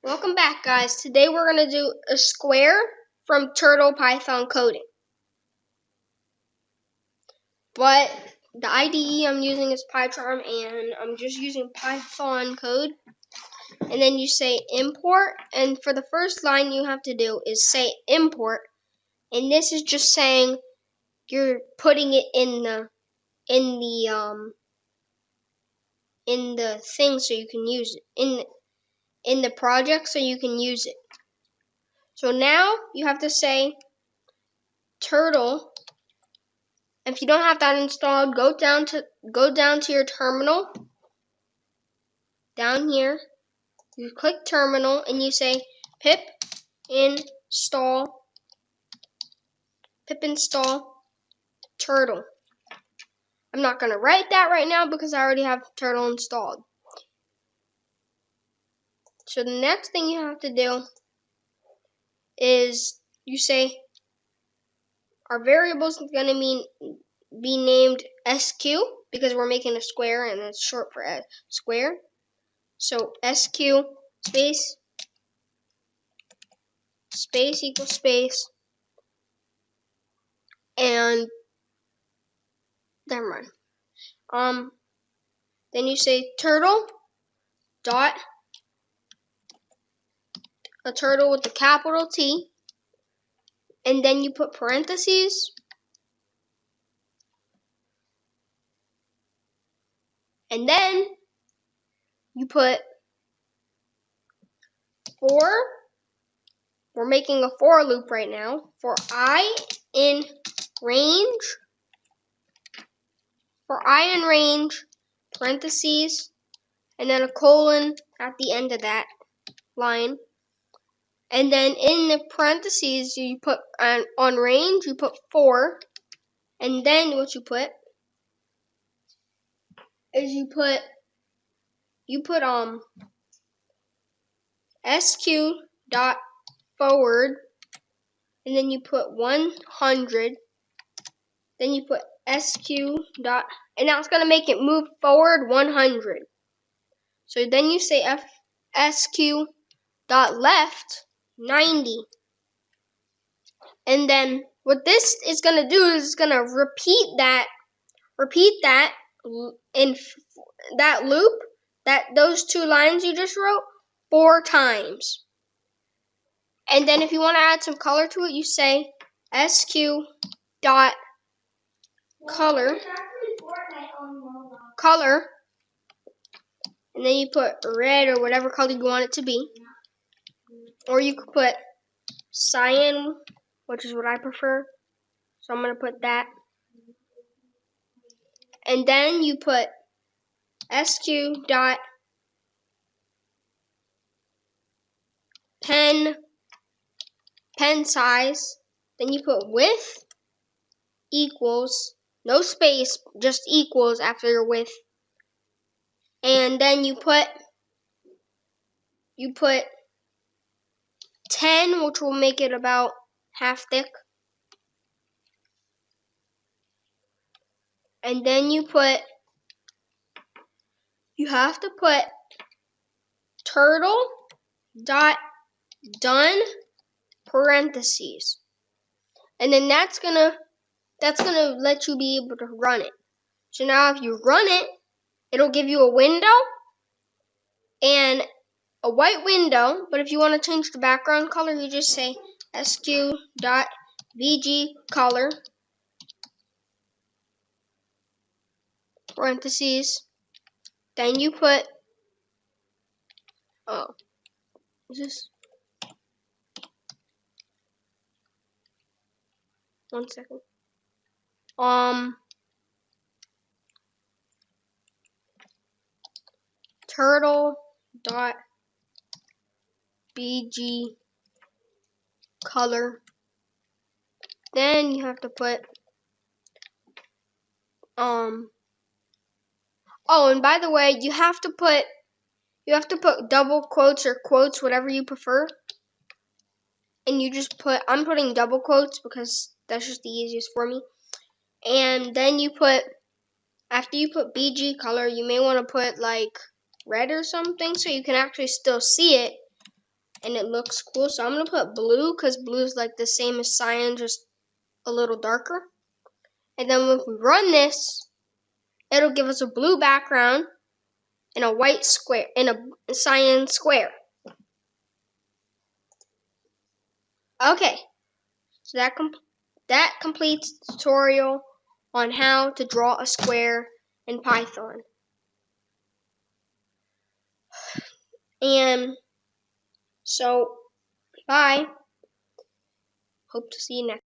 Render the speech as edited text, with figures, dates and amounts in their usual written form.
Welcome back, guys. Today we're going to do a square from Turtle Python coding. But the IDE I'm using is PyCharm, and I'm just using Python code. And then you say import, and for the first line you have to do is say import. And this is just saying you're putting it in the thing so you can use it in the project so you can use it. So now you have to say turtle. If you don't have that installed, go down to your terminal. Down here, you click terminal and you say pip install turtle. I'm not going to write that right now because I already have turtle installed. So the next thing you have to do is you say our variable is going to be named SQ because we're making a square and it's short for square. So SQ space equals space, and never mind. Then you say turtle dot a turtle with a capital T, and then you put parentheses, and then you put for. We're making a for loop right now. For I in range, parentheses, and then a colon at the end of that line. And then in the parentheses, you put on range, you put 4, and then what you put is you put SQ dot forward, and then you put 100. Then you put SQ dot, and now it's gonna make it move forward 100. So then you say SQ dot left 90. And then what this is gonna do is it's gonna repeat that in that loop, those two lines you just wrote 4 times. And then if you want to add some color to it, you say SQ dot color, and then you put red or whatever color you want it to be, or you could put cyan, which is what I prefer, so I'm going to put that. And then you put SQ dot pen size, then you put width equals, no space, just equals after your width, and then you put 10, which will make it about half thick. And then you have to put turtle dot done parentheses, and then that's gonna let you be able to run it. So now if you run it, it'll give you a window and a white window, but if you want to change the background color, you just say sq.vg color parentheses, then you put one second. Turtle dot bg color. Then you have to put oh, and by the way, you have to put double quotes or quotes, whatever you prefer. And you just put, I'm putting double quotes because that's just the easiest for me. And then you put, after you put BG color, you may want to put like red or something so you can actually still see it. and it looks cool. So I'm going to put blue because blue is like the same as cyan, just a little darker. And then if we run this, it'll give us a blue background and a white square, and a cyan square. Okay, so that completes the tutorial on how to draw a square in Python. And so, bye. Hope to see you next.